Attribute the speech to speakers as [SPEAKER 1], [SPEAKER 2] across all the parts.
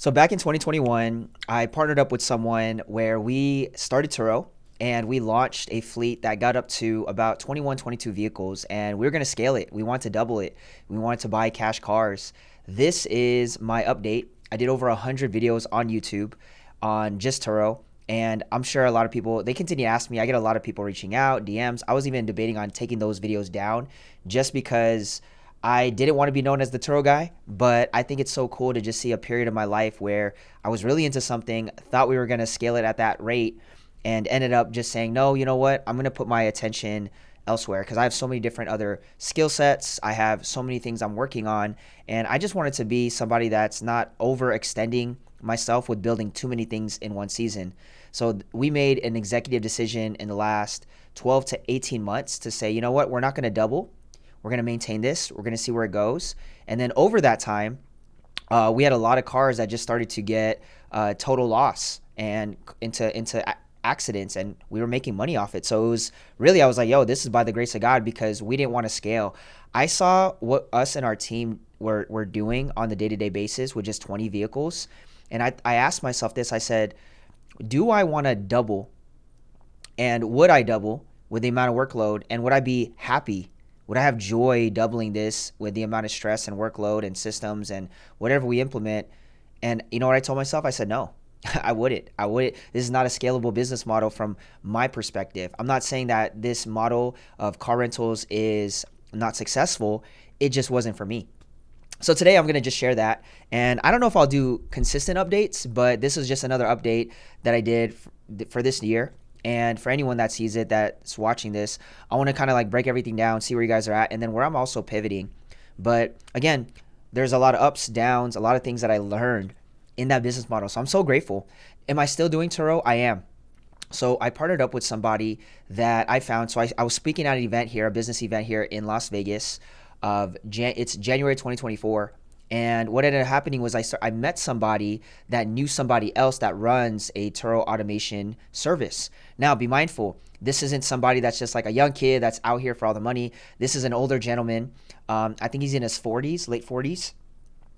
[SPEAKER 1] So back in 2021, I partnered up with someone where we started Turo and we launched a fleet that got up to about 21, 22 vehicles, and we were going to scale it. We wanted to double it. We wanted to buy cash cars. This is my update. I did over 100 videos on YouTube on just Turo. And I'm sure a lot of people, they continue to ask me. I get a lot of people reaching out, DMs. I was even debating on taking those videos down just because I didn't want to be known as the Turo guy, but I think it's so cool to just see a period of my life where I was really into something, thought we were going to scale it at that rate, and ended up just saying, no, you know what? I'm going to put my attention elsewhere because I have so many different other skill sets. I have so many things I'm working on, and I just wanted to be somebody that's not overextending myself with building too many things in one season. So we made an executive decision in the last 12 to 18 months to say, you know what? We're not going to double. We're going to maintain this. We're going to see where it goes. And then over that time, we had a lot of cars that just started to get total loss and into accidents, and we were making money off it. So it was really, I was like, yo, this is by the grace of God because we didn't want to scale. I saw what us and our team were doing on the day-to-day basis with just 20 vehicles. And I asked myself this. I said, do I want to double? And would I double with the amount of workload? And would I be happy? Would I have joy doubling this with the amount of stress and workload and systems and whatever we implement? And you know what I told myself? I said, no, I wouldn't. I wouldn't. This is not a scalable business model from my perspective. I'm not saying that this model of car rentals is not successful. It just wasn't for me. So today I'm going to just share that. And I don't know if I'll do consistent updates, but this is just another update that I did for this year. And for anyone that sees it, that's watching this, I want to kind of like break everything down, see where you guys are at, and then where I'm also pivoting. But again, there's a lot of ups, downs, a lot of things that I learned in that business model. So I'm so grateful. Am I still doing Turo? I am. So I partnered up with somebody that I found. So I was speaking at an event here, a business event here in Las Vegas. It's January 2024. And what ended up happening was I met somebody that knew somebody else that runs a Turo automation service. Now, be mindful, this isn't somebody that's just like a young kid that's out here for all the money. This is an older gentleman. I think he's in his 40s, late 40s.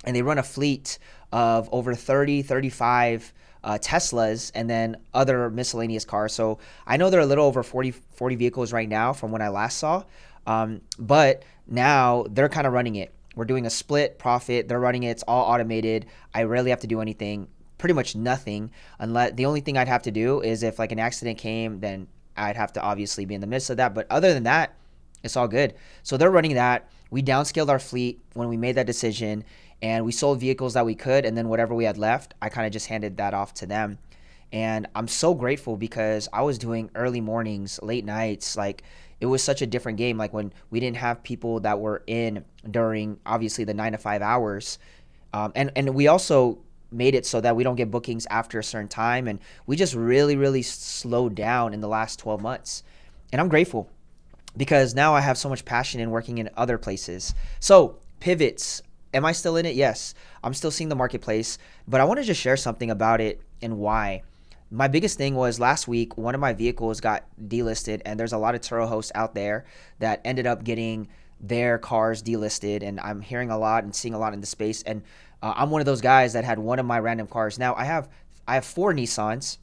[SPEAKER 1] And they run a fleet of over 30, 35 Teslas and then other miscellaneous cars. So I know they're a little over 40 vehicles right now from when I last saw. But now they're kind of running it. We're doing a split profit. They're running it. It's all automated. I rarely have to do anything, pretty much nothing. Unless the only thing I'd have to do is if like an accident came, then I'd have to obviously be in the midst of that. But other than that, it's all good. So they're running that. We downscaled our fleet when we made that decision, and we sold vehicles that we could. And then whatever we had left, I kind of just handed that off to them. And I'm so grateful because I was doing early mornings, late nights, like it was such a different game. Like when we didn't have people that were in during obviously the 9 to 5 hours. And we also made it so that we don't get bookings after a certain time. And we just really, really slowed down in the last 12 months. And I'm grateful because now I have so much passion in working in other places. So pivots. Am I still in it? Yes. I'm still seeing the marketplace, but I want to just share something about it and why. My biggest thing was last week, one of my vehicles got delisted, and there's a lot of Turo hosts out there that ended up getting their cars delisted, and I'm hearing a lot and seeing a lot in the space. And I'm one of those guys that had one of my random cars. Now I have four Nissans,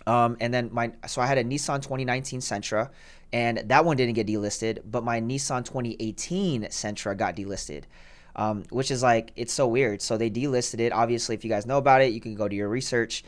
[SPEAKER 1] and then so I had a Nissan 2019 Sentra, and that one didn't get delisted, but my Nissan 2018 Sentra got delisted. Which is like, it's so weird. So they delisted it. Obviously, if you guys know about it, you can go do your research.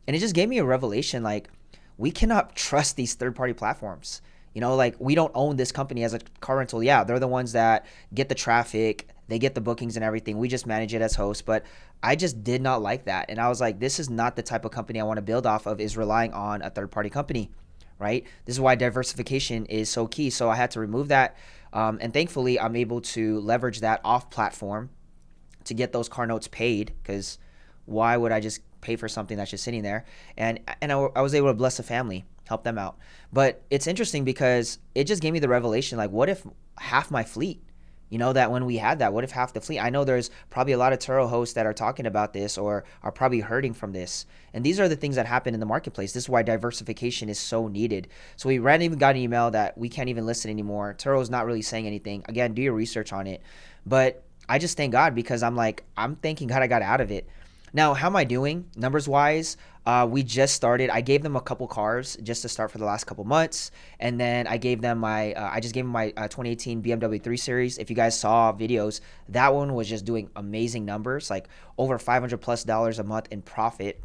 [SPEAKER 1] And it just gave me a revelation. Like, we cannot trust these third-party platforms. You know, like we don't own this company as a car rental. Yeah, they're the ones that get the traffic. They get the bookings and everything. We just manage it as hosts. But I just did not like that. And I was like, this is not the type of company I want to build off of, is relying on a third-party company, right? This is why diversification is so key. So I had to remove that. And thankfully, I'm able to leverage that off platform to get those car notes paid, because why would I just pay for something that's just sitting there? And I was able to bless a family, help them out. But it's interesting because it just gave me the revelation, like, what if half my fleet, you know, that when we had that, what if half the fleet? I know there's probably a lot of Turo hosts that are talking about this or are probably hurting from this. And these are the things that happen in the marketplace. This is why diversification is so needed. So we randomly got an email that we can't even listen anymore. Turo's not really saying anything. Again, do your research on it. But I just thank God, because I'm thanking God I got out of it. Now, how am I doing numbers wise? We just started. I gave them a couple cars just to start for the last couple months, and then I just gave them my 2018 BMW 3 Series. If you guys saw videos, that one was just doing amazing numbers, like over $500+ a month in profit.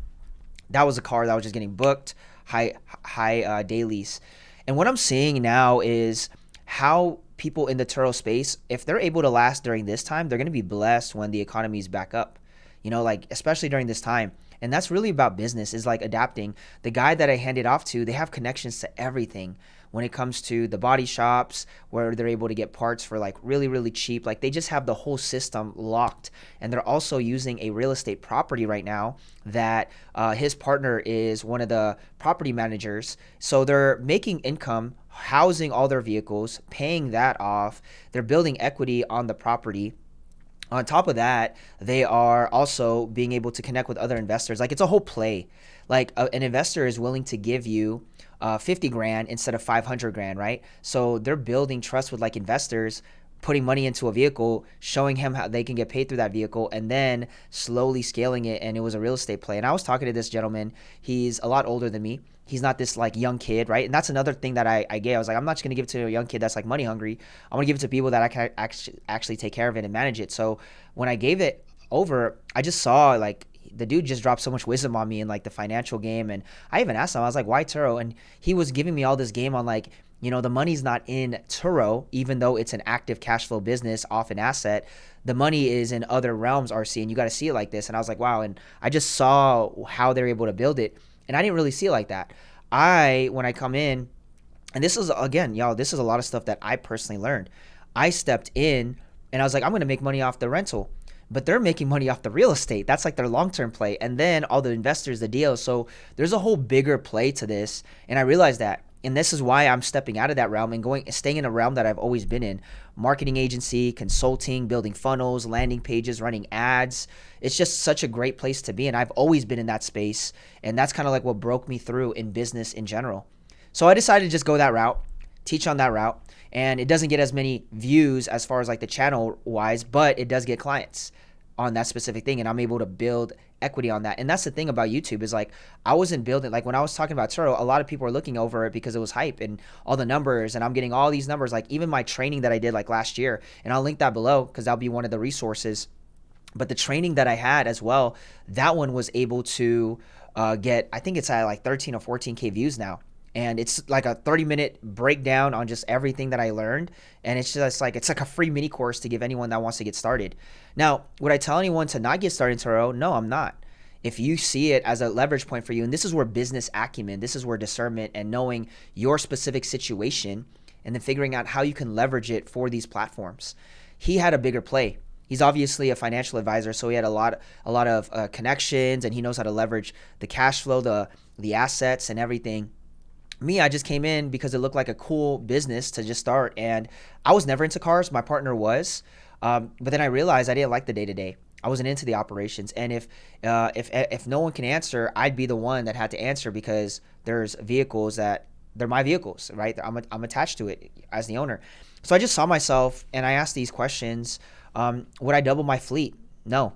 [SPEAKER 1] That was a car that was just getting booked, high dailies. And what I'm seeing now is how people in the Turo space, if they're able to last during this time, they're going to be blessed when the economy is back up. Like especially during this time. And that's really about business, is like adapting. The guy that I handed off to, they have connections to everything when it comes to the body shops where they're able to get parts for like really, really cheap. Like they just have the whole system locked. And they're also using a real estate property right now that his partner is one of the property managers. So they're making income, housing all their vehicles, paying that off. They're building equity on the property. On top of that, they are also being able to connect with other investors. Like it's a whole play. Like an investor is willing to give you 50 grand instead of 500 grand, right? So they're building trust with like investors, putting money into a vehicle, showing him how they can get paid through that vehicle, and then slowly scaling it. And it was a real estate play. And I was talking to this gentleman. He's a lot older than me. He's not this like young kid, right? And that's another thing that I gave. I was like, I'm not just gonna give it to a young kid that's like money hungry. I want to give it to people that I can actually take care of it and manage it. So when I gave it over, I just saw like the dude just dropped so much wisdom on me in like the financial game. And I even asked him, I was like, why Turo? And he was giving me all this game on like, the money's not in Turo, even though it's an active cash flow business off an asset. The money is in other realms, RC, and you got to see it like this. And I was like, wow. And I just saw how they're able to build it. And I didn't really see it like that. When I come in, and this is, again, y'all, this is a lot of stuff that I personally learned. I stepped in and I was like, I'm going to make money off the rental. But they're making money off the real estate. That's like their long-term play. And then all the investors, the deals. So there's a whole bigger play to this. And I realized that. And this is why I'm stepping out of that realm and staying in a realm that I've always been in. Marketing agency, consulting, building funnels, landing pages, running ads. It's just such a great place to be. And I've always been in that space. And that's kind of like what broke me through in business in general. So I decided to just go that route, teach on that route. And it doesn't get as many views as far as like the channel wise, but it does get clients on that specific thing. And I'm able to build equity on that. And that's the thing about YouTube is like, I wasn't building, like when I was talking about Turo, a lot of people are looking over it because it was hype and all the numbers, and I'm getting all these numbers, like even my training that I did like last year, and I'll link that below because that'll be one of the resources. But the training that I had as well, that one was able to get, I think it's at like 13 or 14K views now. And it's like a 30-minute breakdown on just everything that I learned. And it's just like, it's like a free mini course to give anyone that wants to get started. Now, would I tell anyone to not get started in Turo? No, I'm not. If you see it as a leverage point for you, and this is where business acumen, this is where discernment and knowing your specific situation and then figuring out how you can leverage it for these platforms. He had a bigger play. He's obviously a financial advisor, so he had a lot of connections, and he knows how to leverage the cash flow, the assets and everything. Me, I just came in because it looked like a cool business to just start, and I was never into cars. My partner was, but then I realized I didn't like the day-to-day. I wasn't into the operations, and if no one can answer, I'd be the one that had to answer because there's vehicles that they're my vehicles, right? I'm attached to it as the owner. So I just saw myself, and I asked these questions: would I double my fleet? No.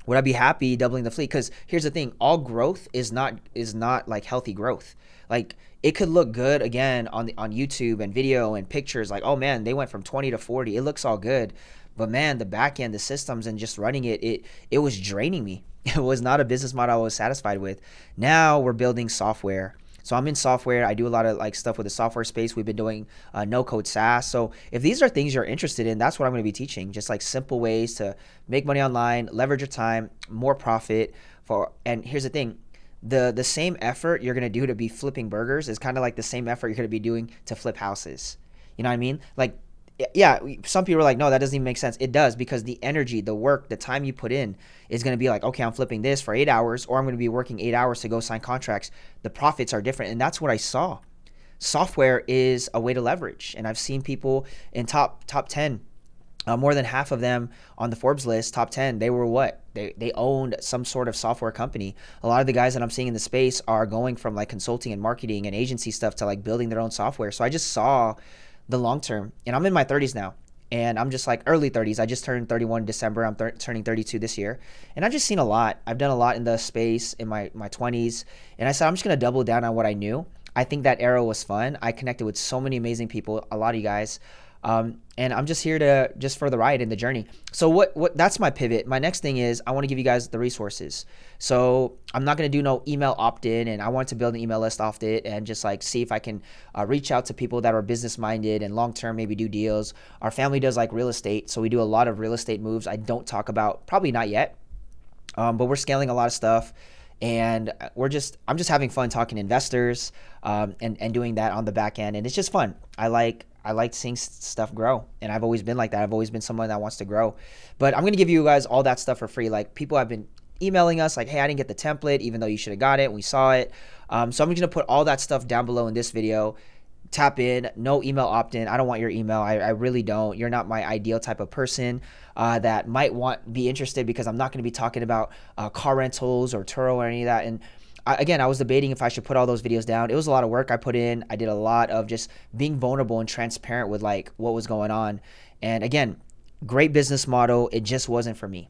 [SPEAKER 1] Would I be happy doubling the fleet? Because here's the thing: all growth is not like healthy growth. Like it could look good again on YouTube and video and pictures, like, oh man, they went from 20 to 40. It looks all good. But man, the back end, the systems and just running it was draining me. It was not a business model I was satisfied with. Now we're building software. So I'm in software. I do a lot of like stuff with the software space. We've been doing no code SaaS. So if these are things you're interested in, that's what I'm going to be teaching. Just like simple ways to make money online, leverage your time, more profit and here's the thing. The same effort you're going to do to be flipping burgers is kind of like the same effort you're going to be doing to flip houses. You know what I mean? Like, yeah, some people are like, no, that doesn't even make sense. It does, because the energy, the work, the time you put in is going to be like, okay, I'm flipping this for 8 hours, or I'm going to be working 8 hours to go sign contracts. The profits are different. And that's what I saw. Software is a way to leverage. And I've seen people in top 10, more than half of them on the Forbes list, top 10, they were what? They owned some sort of software company. A lot of the guys that I'm seeing in the space are going from like consulting and marketing and agency stuff to like building their own software. So I just saw the long term, and I'm in my 30s now. And I'm just like early 30s. I just turned 31 in December. I'm turning 32 this year. And I've just seen a lot. I've done a lot in the space in my 20s. And I said, I'm just going to double down on what I knew. I think that era was fun. I connected with so many amazing people, a lot of you guys. And I'm just here to just for the ride in the journey. So what that's my pivot. My next thing is I want to give you guys the resources. So I'm not going to do no email opt-in, and I want to build an email list off it and just like see if I can reach out to people that are business minded and long-term, maybe do deals. Our family does like real estate. So we do a lot of real estate moves. I don't talk about, probably not yet, but we're scaling a lot of stuff. And I'm just having fun talking to investors, and doing that on the back end. And it's just fun. I like seeing stuff grow, and I've always been like that. I've always been someone that wants to grow. But I'm going to give you guys all that stuff for free. Like, people have been emailing us like, hey, I didn't get the template, even though you should have got it. We saw it. So I'm just going to put all that stuff down below in this video. Tap in, no email opt-in. I don't want your email. I really don't. You're not my ideal type of person that might be interested, because I'm not going to be talking about car rentals or Turo or any of that. And again, I was debating if I should put all those videos down. It was a lot of work I put in. I did a lot of just being vulnerable and transparent with like what was going on. And again, great business model. It just wasn't for me.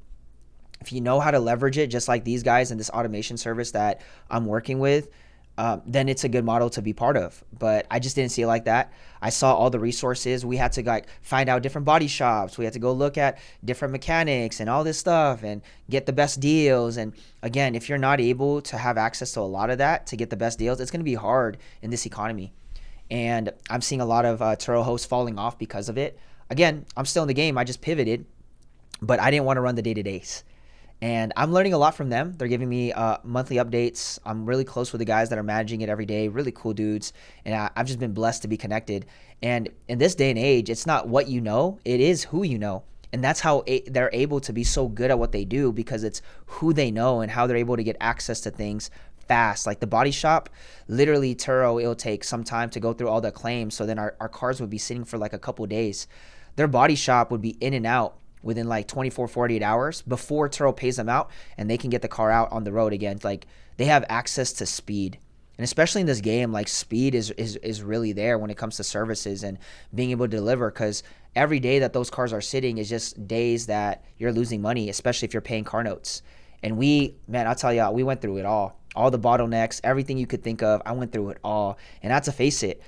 [SPEAKER 1] If you know how to leverage it, just like these guys in this automation service that I'm working with, then it's a good model to be part of. But I just didn't see it like that. I saw all the resources. We had to like find out different body shops. We had to go look at different mechanics and all this stuff and get the best deals. And again, if you're not able to have access to a lot of that to get the best deals, it's going to be hard in this economy. And I'm seeing a lot of Turo hosts falling off because of it. Again, I'm still in the game. I just pivoted, but I didn't want to run the day-to-days. And I'm learning a lot from them. They're giving me monthly updates. I'm really close with the guys that are managing it every day. Really cool dudes. And I've just been blessed to be connected. And in this day and age, it's not what you know, it is who you know. And that's how they're able to be so good at what they do, because it's who they know and how they're able to get access to things fast. Like the body shop, literally Turo, it'll take some time to go through all the claims. So then our cars would be sitting for like a couple of days. Their body shop would be in and out within like 24, 48 hours before Turo pays them out, and they can get the car out on the road again. Like, they have access to speed. And especially in this game, like, speed is really there when it comes to services and being able to deliver, because every day that those cars are sitting is just days that you're losing money, especially if you're paying car notes. And I'll tell you, we went through it all the bottlenecks, everything you could think of. I went through it all. And not to face it,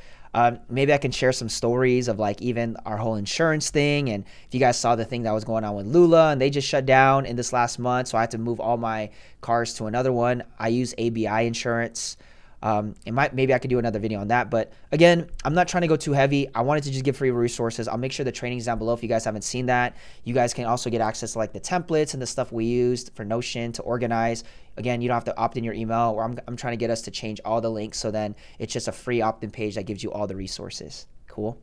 [SPEAKER 1] maybe I can share some stories of like even our whole insurance thing. And if you guys saw the thing that was going on with Lula, and they just shut down in this last month, so I had to move all my cars to another one. I use ABI insurance. Maybe I could do another video on that. But again, I'm not trying to go too heavy. I wanted to just give free resources. I'll make sure the training's down below if you guys haven't seen that. You guys can also get access to like the templates and the stuff we used for Notion to organize. Again, you don't have to opt in your email, or I'm trying to get us to change all the links, so then it's just a free opt-in page that gives you all the resources. Cool.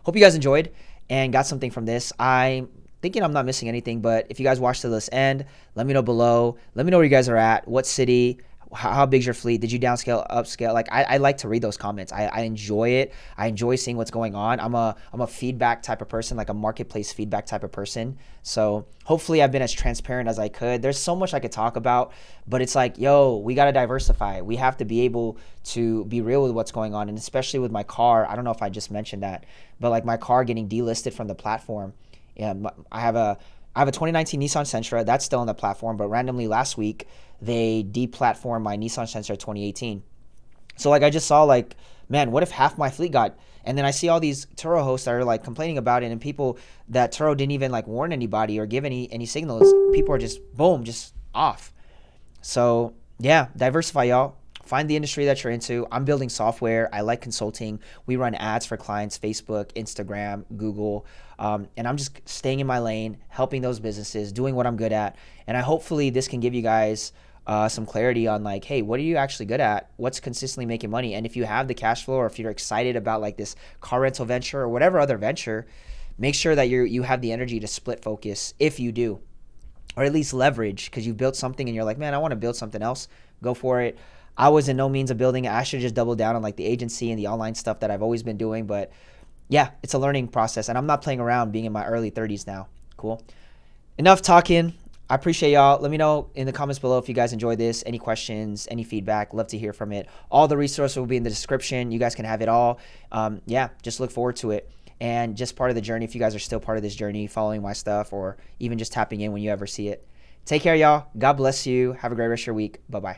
[SPEAKER 1] Hope you guys enjoyed and got something from this. I'm thinking I'm not missing anything, but if you guys watched to this end, let me know below. Let me know where you guys are at, what city, how big's your fleet? Did you downscale, upscale? Like, I like to read those comments. I enjoy it. I enjoy seeing what's going on. I'm a feedback type of person, like a marketplace feedback type of person. So hopefully I've been as transparent as I could. There's so much I could talk about, but it's like, yo, we got to diversify. We have to be able to be real with what's going on. And especially with my car, I don't know if I just mentioned that, but like my car getting delisted from the platform. Yeah, I have a 2019 Nissan Sentra that's still on the platform, but randomly last week they deplatformed my Nissan Sentra 2018. So like I just saw like, man, what if half my fleet got? And then I see all these Turo hosts that are like complaining about it, and people that Turo didn't even like warn anybody or give any signals. People are just boom, just off. So yeah, diversify, y'all. Find the industry that you're into. I'm building software. I like consulting. We run ads for clients, Facebook, Instagram, Google. And I'm just staying in my lane, helping those businesses, doing what I'm good at. And hopefully this can give you guys some clarity on like, hey, what are you actually good at? What's consistently making money? And if you have the cash flow, or if you're excited about like this car rental venture or whatever other venture, make sure that you have the energy to split focus if you do, or at least leverage, because you've built something and you're like, man, I want to build something else. Go for it. I was in no means of building it. I should just double down on like the agency and the online stuff that I've always been doing. But yeah, it's a learning process, and I'm not playing around being in my early 30s now. Cool. Enough talking. I appreciate y'all. Let me know in the comments below if you guys enjoyed this, any questions, any feedback. Love to hear from it. All the resources will be in the description. You guys can have it all. Yeah, just look forward to it. and just part of the journey. If you guys are still part of this journey, following my stuff, or even just tapping in when you ever see it. Take care, y'all. God bless you. Have a great rest of your week. Bye bye.